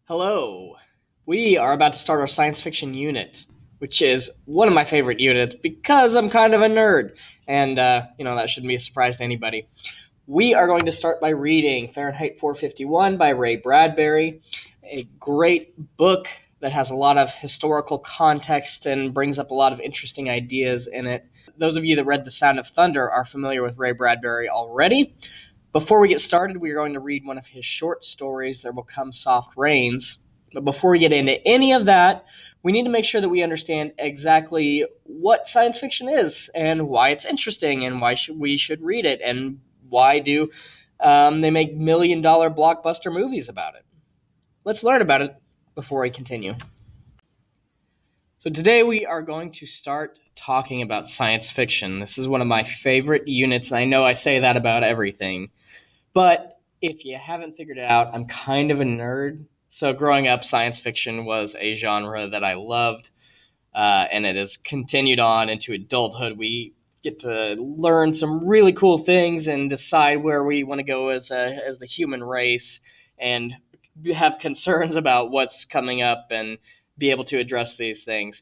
Hello. We are about to start our science fiction unit, which is one of my favorite units because I'm kind of a nerd. And, that shouldn't be a surprise to anybody. We are going to start by reading Fahrenheit 451 by Ray Bradbury, a great book that has a lot of historical context and brings up a lot of interesting ideas in it. Those of you that read The Sound of Thunder are familiar with Ray Bradbury already. Before we get started, we are going to read one of his short stories, There Will Come Soft Rains. But before we get into any of that, we need to make sure that we understand exactly what science fiction is and why it's interesting and why we should read it and why do they make million-dollar blockbuster movies about it. Let's learn about it before we continue. So today we are going to start talking about science fiction. This is one of my favorite units, and I know I say that about everything. But if you haven't figured it out, I'm kind of a nerd. So growing up, science fiction was a genre that I loved, and it has continued on into adulthood. We get to learn some really cool things and decide where we want to go as the human race, and have concerns about what's coming up and be able to address these things.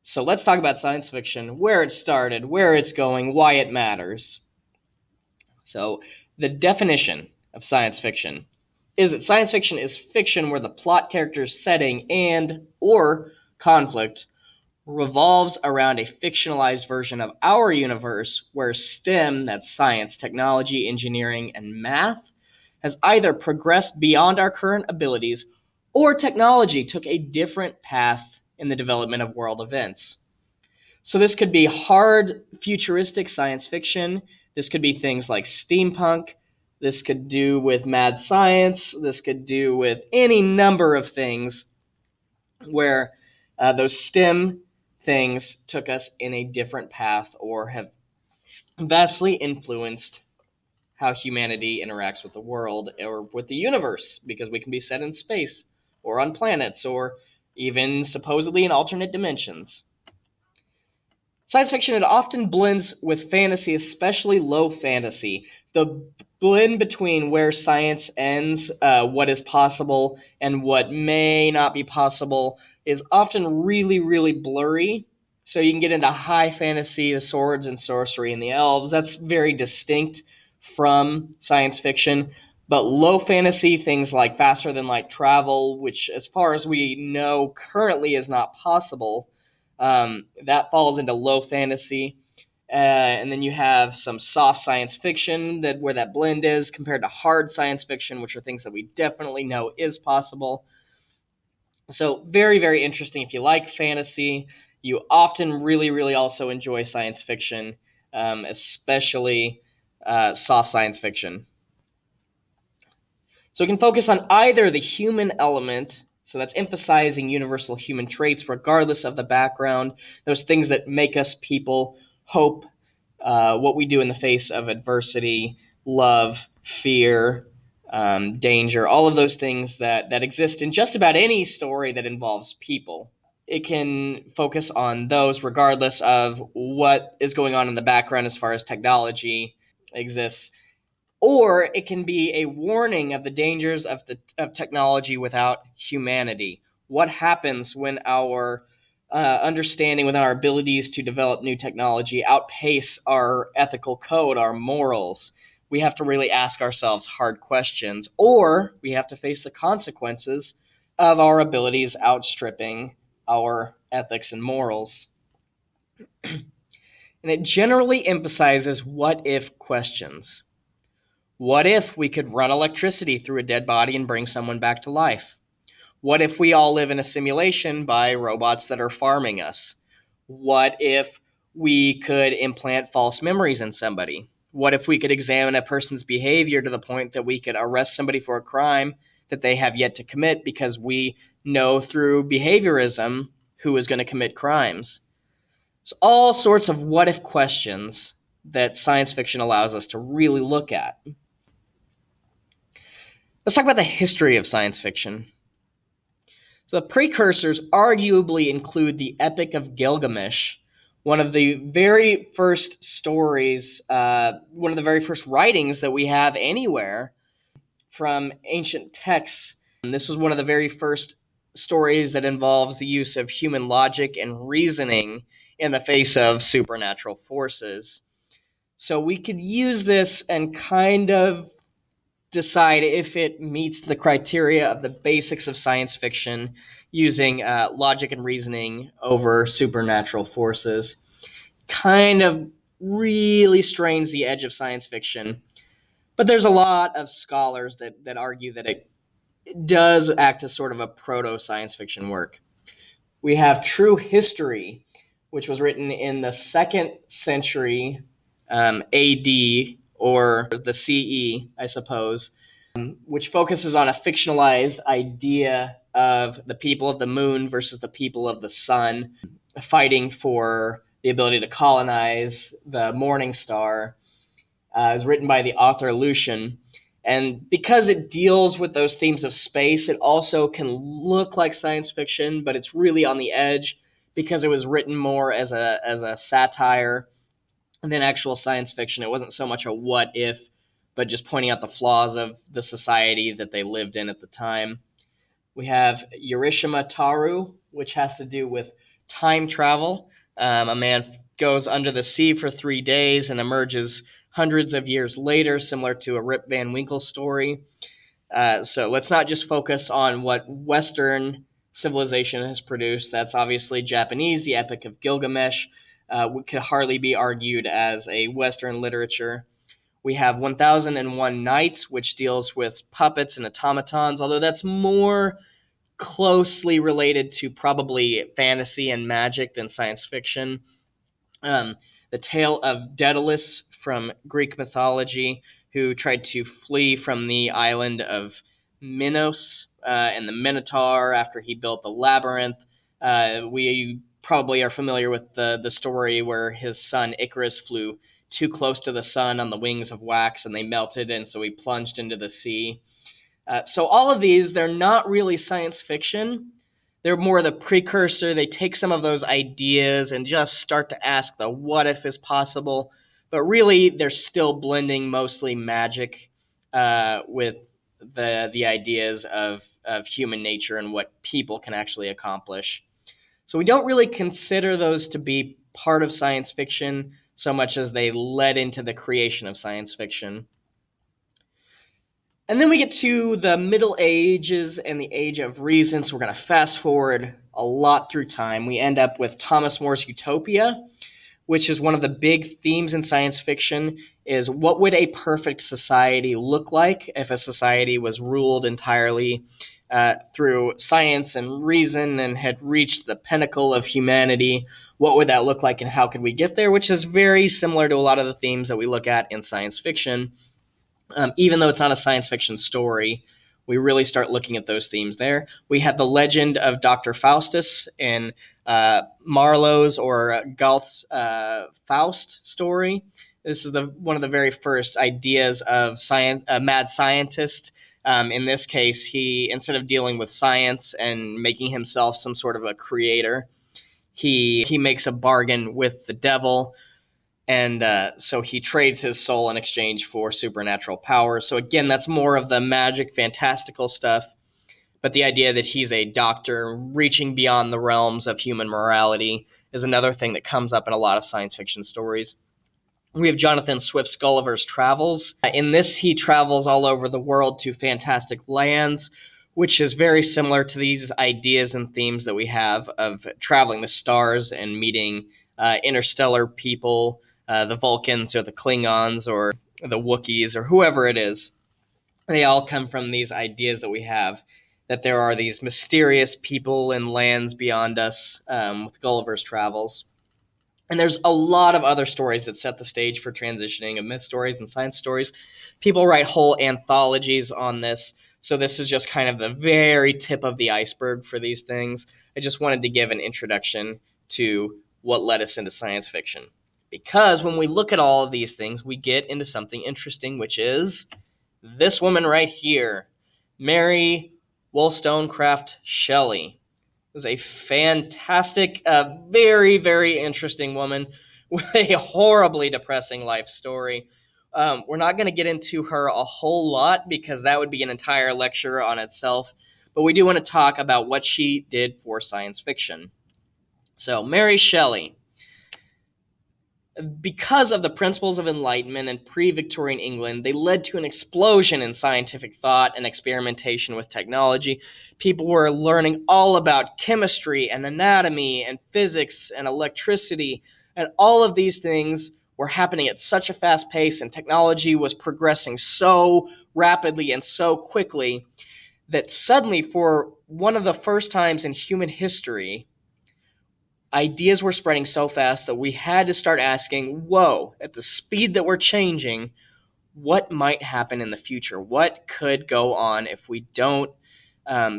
So let's talk about science fiction, where it started, where it's going, why it matters. So the definition of science fiction is that science fiction is fiction where the plot, characters, setting, and or conflict revolves around a fictionalized version of our universe where STEM, that's science, technology, engineering, and math, has either progressed beyond our current abilities or technology took a different path in the development of world events. So this could be hard, futuristic science fiction. This could be things like steampunk. This could do with mad science. This could do with any number of things where those STEM things took us in a different path or have vastly influenced how humanity interacts with the world or with the universe, because we can be set in space or on planets or even supposedly in alternate dimensions. Science fiction, it often blends with fantasy, especially low fantasy. The blend between where science ends, what is possible, and what may not be possible is often really, really blurry. So you can get into high fantasy, the swords and sorcery and the elves. That's very distinct from science fiction. But low fantasy, things like faster than light travel, which as far as we know currently is not possible, that falls into low fantasy. And then you have some soft science fiction where that blend is compared to hard science fiction, which are things that we definitely know is possible. So very, very interesting. If you like fantasy, you often really, really also enjoy science fiction, especially soft science fiction. So we can focus on either the human element, so that's emphasizing universal human traits regardless of the background, those things that make us people, hope, what we do in the face of adversity, love, fear, danger, all of those things that exist in just about any story that involves people. It can focus on those regardless of what is going on in the background as far as technology exists. Or it can be a warning of the dangers of technology without humanity. What happens when our understanding, with our abilities to develop new technology, outpace our ethical code, our morals? We have to really ask ourselves hard questions, or we have to face the consequences of our abilities outstripping our ethics and morals. And it generally emphasizes what-if questions. What if we could run electricity through a dead body and bring someone back to life? What if we all live in a simulation by robots that are farming us? What if we could implant false memories in somebody? What if we could examine a person's behavior to the point that we could arrest somebody for a crime that they have yet to commit because we know through behaviorism who is going to commit crimes? So all sorts of what-if questions that science fiction allows us to really look at. Let's talk about the history of science fiction. So the precursors arguably include the Epic of Gilgamesh, one of the very first stories, one of the very first writings that we have anywhere from ancient texts And this was one of the very first stories that involves the use of human logic and reasoning in the face of supernatural forces. So we could use this and kind of decide if it meets the criteria of the basics of science fiction using logic and reasoning over supernatural forces. Kind of really strains the edge of science fiction. But there's a lot of scholars that argue that it does act as sort of a proto-science fiction work. We have True History, which was written in the 2nd century AD, or the CE, I suppose, which focuses on a fictionalized idea of the people of the moon versus the people of the sun, fighting for the ability to colonize the morning star. It was written by the author Lucian. And because it deals with those themes of space, it also can look like science fiction, but it's really on the edge because it was written more as a satire than actual science fiction. It wasn't so much a what if, but just pointing out the flaws of the society that they lived in at the time. We have Urashima Taru, which has to do with time travel. A man goes under the sea for 3 days and emerges hundreds of years later, similar to a Rip Van Winkle story. So let's not just focus on what Western civilization has produced. That's obviously Japanese. The Epic of Gilgamesh could hardly be argued as a Western literature. We have 1001 Nights, which deals with puppets and automatons, although that's more closely related to probably fantasy and magic than science fiction. The tale of Daedalus from Greek mythology, who tried to flee from the island of Minos and the Minotaur after he built the labyrinth. We probably are familiar with the story where his son Icarus flew too close to the sun on the wings of wax and they melted, and so he plunged into the sea. So all of these, they're not really science fiction. They're more the precursor. They take some of those ideas and just start to ask the what if is possible. But really, they're still blending mostly magic with the ideas of human nature and what people can actually accomplish. So we don't really consider those to be part of science fiction so much as they led into the creation of science fiction. And then we get to the Middle Ages and the Age of Reason. So we're going to fast forward a lot through time. We end up with Thomas More's Utopia, which is one of the big themes in science fiction, is what would a perfect society look like if a society was ruled entirely through science and reason and had reached the pinnacle of humanity? What would that look like and how could we get there? Which is very similar to a lot of the themes that we look at in science fiction. Even though it's not a science fiction story, we really start looking at those themes there. We have the legend of Dr. Faustus in Marlowe's or Goethe's Faust story. This is one of the very first ideas of science, a mad scientist. In this case, he, instead of dealing with science and making himself some sort of a creator, he makes a bargain with the devil. And so he trades his soul in exchange for supernatural power. So again, that's more of the magic, fantastical stuff. But the idea that he's a doctor reaching beyond the realms of human morality is another thing that comes up in a lot of science fiction stories. We have Jonathan Swift's Gulliver's Travels. In this, he travels all over the world to fantastic lands, which is very similar to these ideas and themes that we have of traveling the stars and meeting interstellar people, the Vulcans or the Klingons or the Wookiees or whoever it is. They all come from these ideas that we have, that there are these mysterious people and lands beyond us with Gulliver's Travels. And there's a lot of other stories that set the stage for transitioning of myth stories and science stories. People write whole anthologies on this, so this is just kind of the very tip of the iceberg for these things. I just wanted to give an introduction to what led us into science fiction. Because when we look at all of these things, we get into something interesting, which is this woman right here, Mary Wollstonecraft Shelley. Was a fantastic, very, very interesting woman with a horribly depressing life story. We're not going to get into her a whole lot because that would be an entire lecture on itself. but we do want to talk about what she did for science fiction. So, Mary Shelley. Because of the principles of Enlightenment and pre-Victorian England, they led to an explosion in scientific thought and experimentation with technology. People were learning all about chemistry and anatomy and physics and electricity, and all of these things were happening at such a fast pace, and technology was progressing so rapidly and so quickly that suddenly, for one of the first times in human history, ideas were spreading so fast that we had to start asking, whoa, at the speed that we're changing, what might happen in the future? What could go on if we don't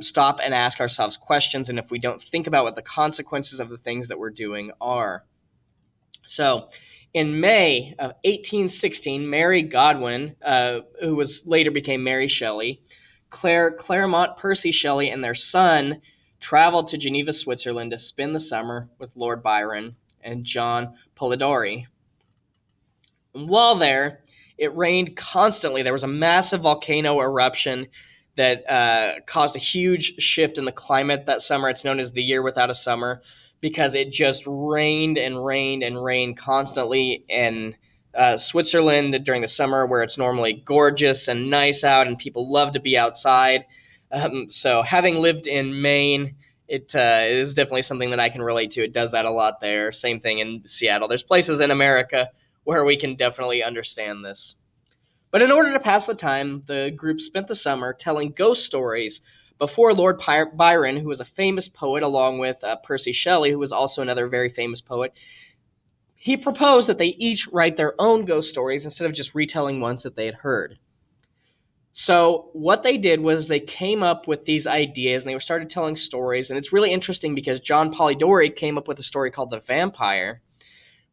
stop and ask ourselves questions, and if we don't think about what the consequences of the things that we're doing are? So, in May of 1816, Mary Godwin, who was later became Mary Shelley, Claremont Percy Shelley, and their son traveled to Geneva, Switzerland to spend the summer with Lord Byron and John Polidori. And while there, it rained constantly. There was a massive volcano eruption that caused a huge shift in the climate that summer. It's known as the year without a summer because it just rained and rained and rained constantly in Switzerland during the summer, where it's normally gorgeous and nice out and people love to be outside. So having lived in Maine, it is definitely something that I can relate to. It does that a lot there. Same thing in Seattle. There's places in America where we can definitely understand this. But in order to pass the time, the group spent the summer telling ghost stories before Lord Byron, who was a famous poet, along with Percy Shelley, who was also another very famous poet. He proposed that they each write their own ghost stories instead of just retelling ones that they had heard. So what they did was they came up with these ideas, and they started telling stories. And it's really interesting because John Polidori came up with a story called The Vampire,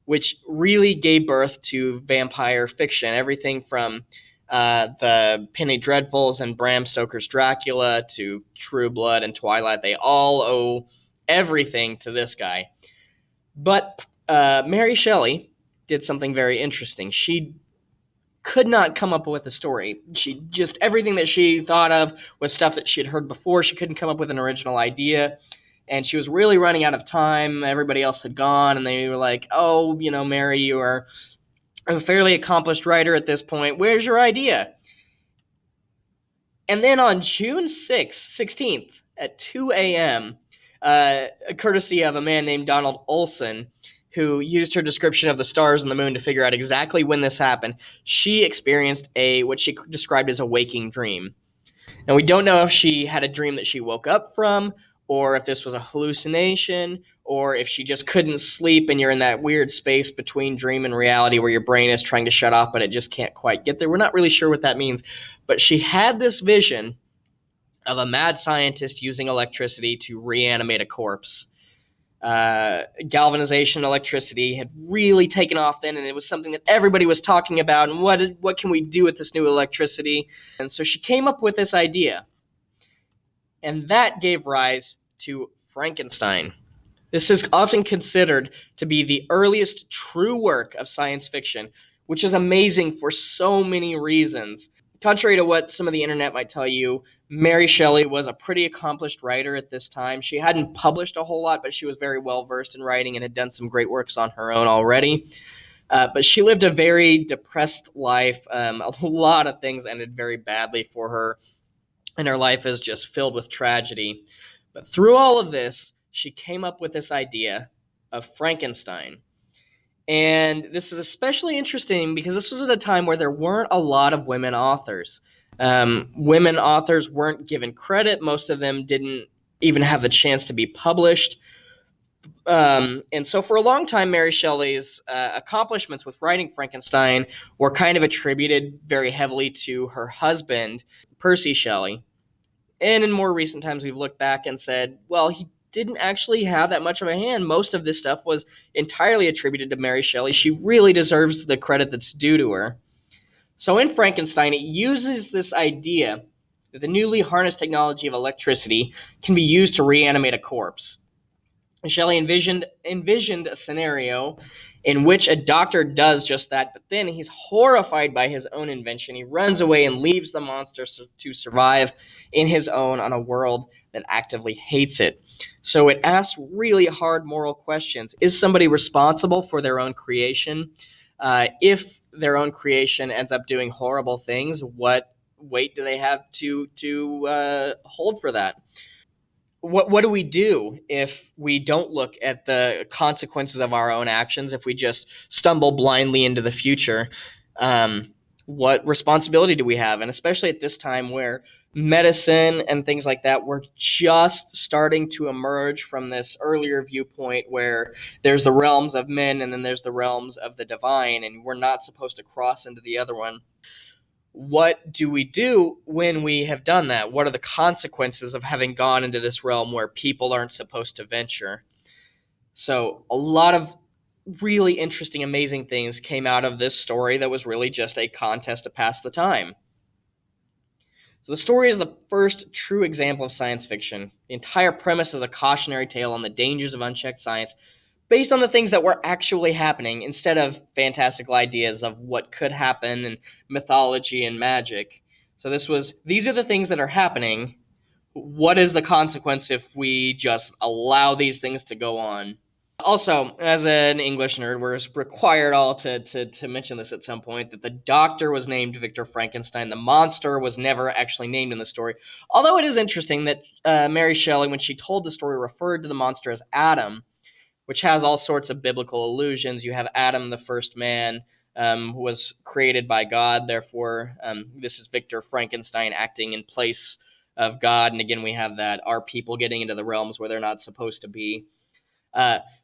which really gave birth to vampire fiction. Everything from the Penny Dreadfuls and Bram Stoker's Dracula to True Blood and Twilight. They all owe everything to this guy. But Mary Shelley did something very interesting. She could not come up with a story. Everything that she thought of was stuff that she had heard before. She couldn't come up with an original idea, and she was really running out of time. Everybody else had gone, and they were like, oh, Mary, you are a fairly accomplished writer at this point. Where's your idea? And then on June 16th at 2 a.m., courtesy of a man named Donald Olson, who used her description of the stars and the moon to figure out exactly when this happened, she experienced what she described as a waking dream. Now, we don't know if she had a dream that she woke up from, or if this was a hallucination, or if she just couldn't sleep and you're in that weird space between dream and reality where your brain is trying to shut off, but it just can't quite get there. We're not really sure what that means. But she had this vision of a mad scientist using electricity to reanimate a corpse. Galvanization, electricity had really taken off then, and it was something that everybody was talking about, and what can we do with this new electricity? And so she came up with this idea, and that gave rise to Frankenstein. This is often considered to be the earliest true work of science fiction, which is amazing for so many reasons. Contrary to what some of the internet might tell you, Mary Shelley was a pretty accomplished writer at this time. She hadn't published a whole lot, but she was very well versed in writing and had done some great works on her own already. But she lived a very depressed life. A lot of things ended very badly for her, and her life is just filled with tragedy. But through all of this, she came up with this idea of Frankenstein. And this is especially interesting because this was at a time where there weren't a lot of women authors. Women authors weren't given credit. Most of them didn't even have the chance to be published. And so for a long time, Mary Shelley's accomplishments with writing Frankenstein were kind of attributed very heavily to her husband, Percy Shelley. And in more recent times, we've looked back and said, well, he didn't actually have that much of a hand. Most of this stuff was entirely attributed to Mary Shelley. She really deserves the credit that's due to her. So in Frankenstein, it uses this idea that the newly harnessed technology of electricity can be used to reanimate a corpse. Shelley envisioned a scenario in which a doctor does just that, but then he's horrified by his own invention. He runs away and leaves the monster to survive in his own on a world that actively hates it. So it asks really hard moral questions. Is somebody responsible for their own creation? If their own creation ends up doing horrible things, what weight do they have to hold for that? What do we do if we don't look at the consequences of our own actions? If we just stumble blindly into the future, what responsibility do we have? And especially at this time where medicine and things like that were just starting to emerge from this earlier viewpoint where there's the realms of men and then there's the realms of the divine, and we're not supposed to cross into the other one. What do we do when we have done that? What are the consequences of having gone into this realm where people aren't supposed to venture? So, a lot of really interesting, amazing things came out of this story that was really just a contest to pass the time. So, the story is the first true example of science fiction. The entire premise is a cautionary tale on the dangers of unchecked science based on the things that were actually happening instead of fantastical ideas of what could happen and mythology and magic. So these are the things that are happening. What is the consequence if we just allow these things to go on? Also, as an English nerd, we're required all to mention this at some point, that the doctor was named Victor Frankenstein. The monster was never actually named in the story. Although it is interesting that Mary Shelley, when she told the story, referred to the monster as Adam, which has all sorts of biblical allusions. You have Adam, the first man, was created by God. Therefore, this is Victor Frankenstein acting in place of God. And again, we have that, are people getting into the realms where they're not supposed to be?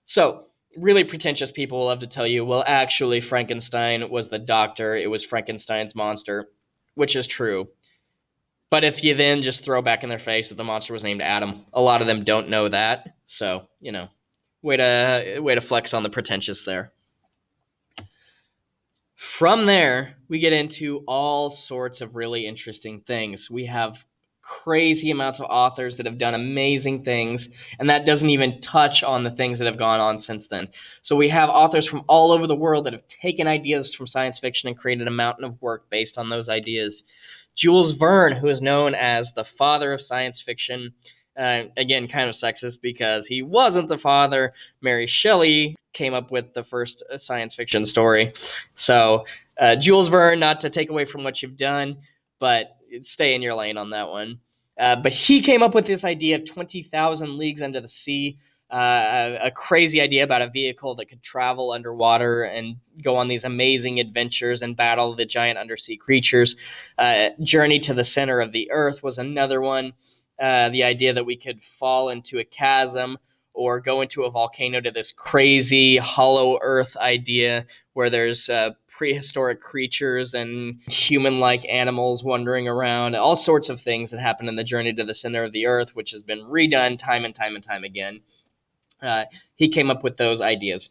So really pretentious people will love to tell you, well, actually, Frankenstein was the doctor. It was Frankenstein's monster, which is true. But if you then just throw back in their face that the monster was named Adam, a lot of them don't know that. So, way to flex on the pretentious there. From there, we get into all sorts of really interesting things. We have crazy amounts of authors that have done amazing things, and that doesn't even touch on the things that have gone on since then. So we have authors from all over the world that have taken ideas from science fiction and created a mountain of work based on those ideas. Jules Verne, who is known as the father of science fiction, again, kind of sexist because he wasn't the father. Mary Shelley came up with the first science fiction story. So Jules Verne, not to take away from what you've done, but stay in your lane on that one. But he came up with this idea of 20,000 Leagues Under the Sea, a crazy idea about a vehicle that could travel underwater and go on these amazing adventures and battle the giant undersea creatures. Journey to the Center of the Earth was another one. The idea that we could fall into a chasm or go into a volcano, to this crazy hollow earth idea where there's prehistoric creatures and human-like animals wandering around, all sorts of things that happen in the Journey to the Center of the Earth, which has been redone time and time and time again. He came up with those ideas.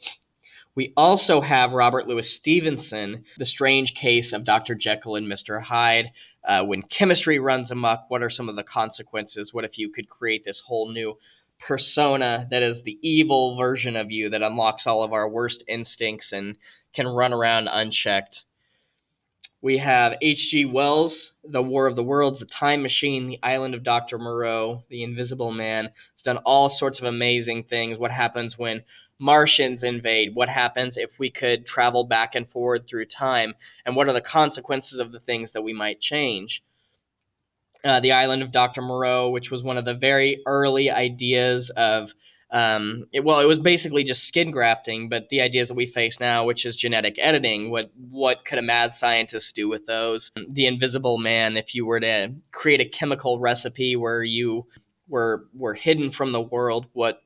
We also have Robert Louis Stevenson, The Strange Case of Dr. Jekyll and Mr. Hyde. When chemistry runs amok, what are some of the consequences? What if you could create this whole new persona that is the evil version of you that unlocks all of our worst instincts and can run around unchecked? We have H.G. Wells, The War of the Worlds, The Time Machine, The Island of Dr. Moreau, The Invisible Man. It's done all sorts of amazing things. What happens when Martians invade? What happens if we could travel back and forward through time? And what are the consequences of the things that we might change? The Island of Dr. Moreau, which was one of the very early ideas of it was basically just skin grafting, but the ideas that we face now, which is genetic editing, what could a mad scientist do with those? The Invisible Man, if you were to create a chemical recipe where you were hidden from the world, what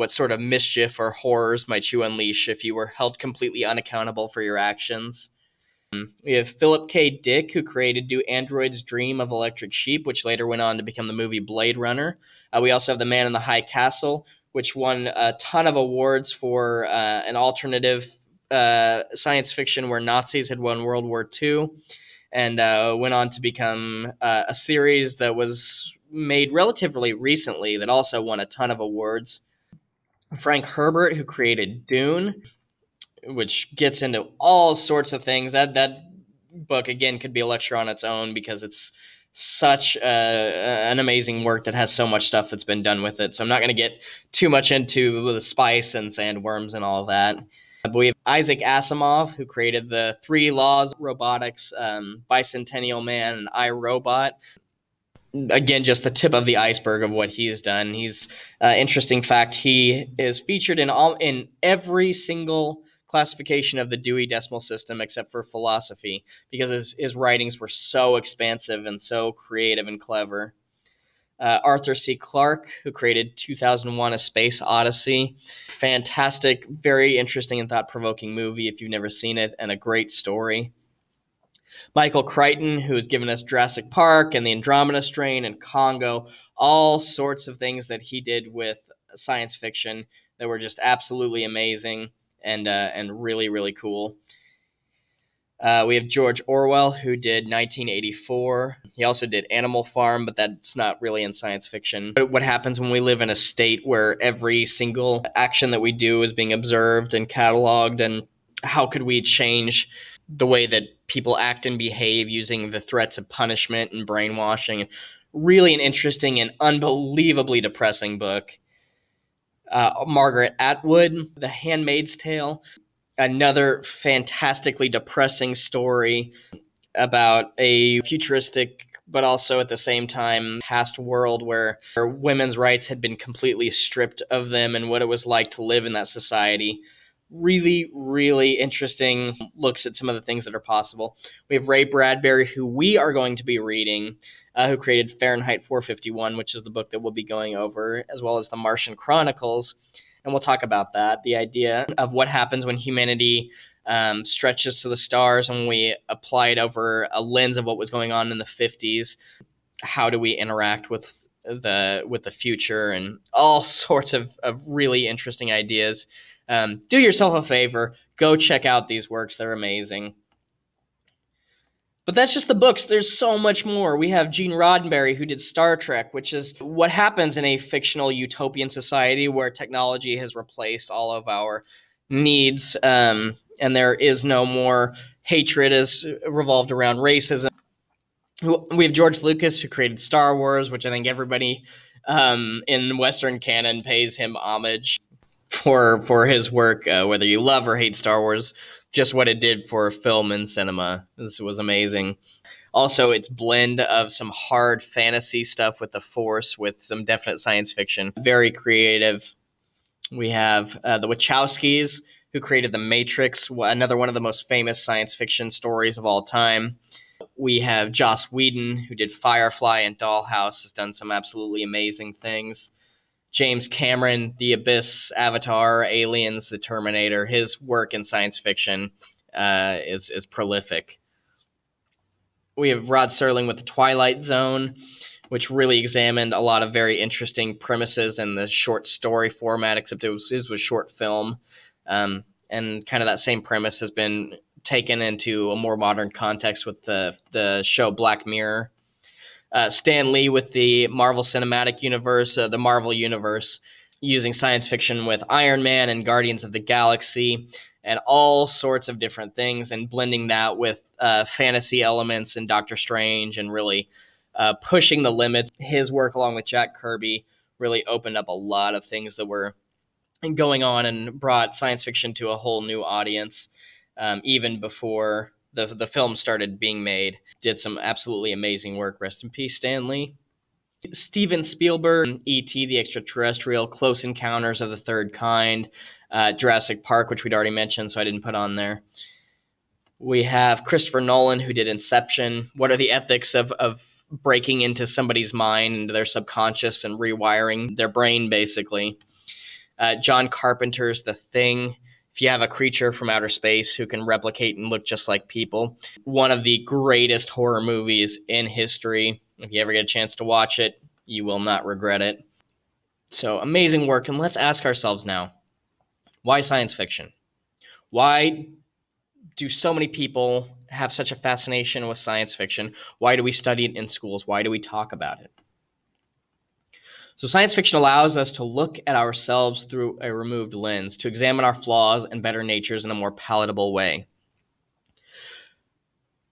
sort of mischief or horrors might you unleash if you were held completely unaccountable for your actions? We have Philip K. Dick, who created Do Androids Dream of Electric Sheep, which later went on to become the movie Blade Runner. We also have The Man in the High Castle, which won a ton of awards for an alternative science fiction where Nazis had won World War II, and went on to become a series that was made relatively recently that also won a ton of awards. Frank Herbert, who created Dune, which gets into all sorts of things. That book again could be a lecture on its own because it's such an amazing work that has so much stuff that's been done with it. So I'm not going to get too much into the spice and sandworms and all of that. But we have Isaac Asimov, who created the Three Laws of Robotics, Bicentennial Man, and I, Robot. Again, just the tip of the iceberg of what he's done. He's interesting fact. He is featured in every single classification of the Dewey Decimal System except for philosophy, because his writings were so expansive and so creative and clever. Arthur C. Clarke, who created 2001: A Space Odyssey. Fantastic, very interesting and thought-provoking movie if you've never seen it, and a great story. Michael Crichton, who has given us Jurassic Park and the Andromeda Strain and Congo, all sorts of things that he did with science fiction that were just absolutely amazing and really, really cool. We have George Orwell, who did 1984. He also did Animal Farm, but that's not really in science fiction. But what happens when we live in a state where every single action that we do is being observed and cataloged, and how could we change the way that people act and behave using the threats of punishment and brainwashing? Really an interesting and unbelievably depressing book. Margaret Atwood, The Handmaid's Tale. Another fantastically depressing story about a futuristic but also at the same time past world where women's rights had been completely stripped of them and what it was like to live in that society. Really, really interesting looks at some of the things that are possible. We have Ray Bradbury, who we are going to be reading, who created Fahrenheit 451, which is the book that we'll be going over, as well as The Martian Chronicles. And we'll talk about that, the idea of what happens when humanity stretches to the stars and we apply it over a lens of what was going on in the 50s. How do we interact with the future, and all sorts of really interesting ideas. Do yourself a favor, go check out these works. They're amazing. But that's just the books. There's so much more. We have Gene Roddenberry, who did Star Trek, which is what happens in a fictional utopian society where technology has replaced all of our needs, and there is no more hatred as revolved around racism. We have George Lucas, who created Star Wars, which I think everybody in Western canon pays him homage for his work, whether you love or hate Star Wars. Just what it did for film and cinema. This was amazing. Also, its blend of some hard fantasy stuff with the Force, with some definite science fiction. Very creative. We have the Wachowskis, who created The Matrix, another one of the most famous science fiction stories of all time. We have Joss Whedon, who did Firefly and Dollhouse, has done some absolutely amazing things. James Cameron, The Abyss, Avatar, Aliens, The Terminator. His work in science fiction is prolific. We have Rod Serling with The Twilight Zone, which really examined a lot of very interesting premises in the short story format, except his was short film. And kind of that same premise has been taken into a more modern context with the show Black Mirror. Stan Lee with the Marvel Cinematic Universe, the Marvel Universe, using science fiction with Iron Man and Guardians of the Galaxy and all sorts of different things, and blending that with fantasy elements and Doctor Strange, and really pushing the limits. His work along with Jack Kirby really opened up a lot of things that were going on and brought science fiction to a whole new audience, even before the film started being made. Did some absolutely amazing work. Rest in peace, Stan Lee. Steven Spielberg, E.T. the Extraterrestrial, Close Encounters of the Third Kind, Jurassic Park, which we'd already mentioned, so I didn't put on there. We have Christopher Nolan, who did Inception. What are the ethics of breaking into somebody's mind, into their subconscious, and rewiring their brain, basically? John Carpenter's The Thing. If you have a creature from outer space who can replicate and look just like people, one of the greatest horror movies in history. If you ever get a chance to watch it, you will not regret it. So amazing work. And let's ask ourselves now, why science fiction? Why do so many people have such a fascination with science fiction? Why do we study it in schools? Why do we talk about it? So science fiction allows us to look at ourselves through a removed lens, to examine our flaws and better natures in a more palatable way.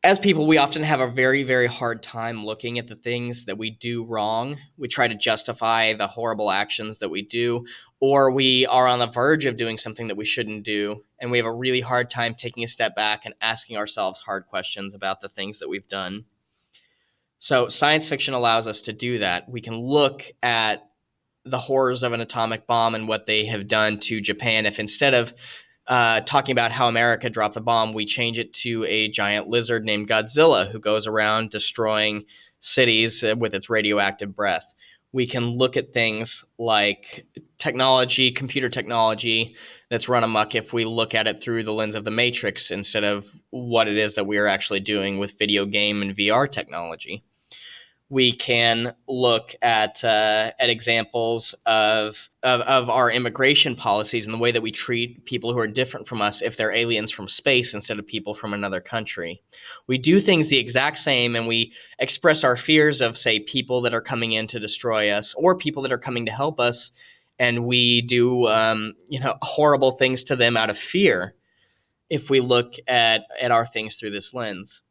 As people, we often have a very, very hard time looking at the things that we do wrong. We try to justify the horrible actions that we do, or we are on the verge of doing something that we shouldn't do, and we have a really hard time taking a step back and asking ourselves hard questions about the things that we've done. So science fiction allows us to do that. We can look at the horrors of an atomic bomb and what they have done to Japan. If instead of talking about how America dropped the bomb, we change it to a giant lizard named Godzilla who goes around destroying cities with its radioactive breath. We can look at things like technology, computer technology that's run amok if we look at it through the lens of the Matrix instead of what it is that we are actually doing with video game and VR technology. We can look at examples of our immigration policies and the way that we treat people who are different from us if they're aliens from space instead of people from another country. We do things the exact same, and we express our fears of, say, people that are coming in to destroy us or people that are coming to help us, and we do horrible things to them out of fear if we look at our things through this lens.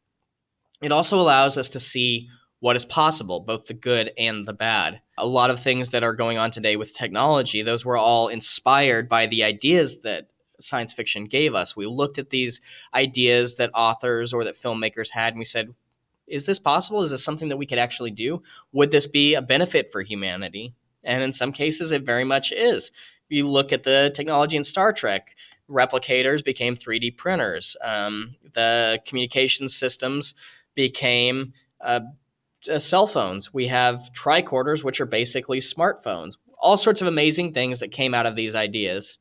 It also allows us to see what is possible, both the good and the bad. A lot of things that are going on today with technology, those were all inspired by the ideas that science fiction gave us. We looked at these ideas that authors or that filmmakers had, and we said, is this possible? Is this something that we could actually do? Would this be a benefit for humanity? And in some cases, it very much is. You look at the technology in Star Trek, replicators became 3D printers. The communication systems became cell phones. We have tricorders, which are basically smartphones. All sorts of amazing things that came out of these ideas.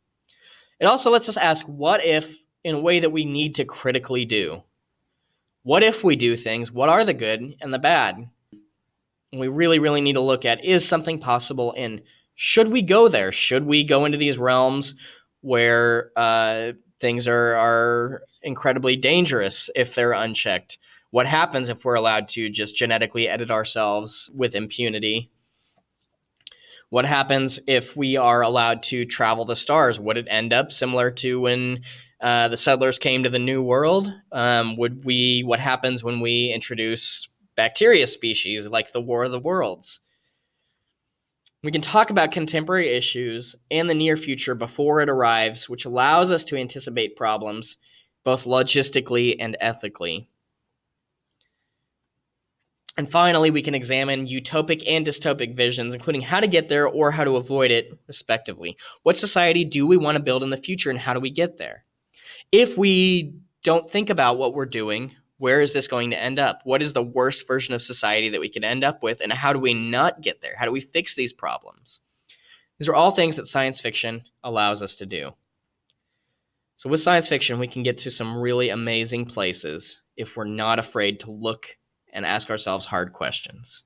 It also lets us ask, what if, in a way that we need to critically do? What if we do things? What are the good and the bad? And we really, really need to look at, is something possible, and should we go there? Should we go into these realms where things are incredibly dangerous if they're unchecked? What happens if we're allowed to just genetically edit ourselves with impunity? What happens if we are allowed to travel the stars? Would it end up similar to when the settlers came to the New World? What happens when we introduce bacteria species like the War of the Worlds? We can talk about contemporary issues and the near future before it arrives, which allows us to anticipate problems both logistically and ethically. And finally, we can examine utopic and dystopic visions, including how to get there or how to avoid it, respectively. What society do we want to build in the future, and how do we get there? If we don't think about what we're doing, where is this going to end up? What is the worst version of society that we could end up with, and how do we not get there? How do we fix these problems? These are all things that science fiction allows us to do. So with science fiction, we can get to some really amazing places if we're not afraid to look and ask ourselves hard questions.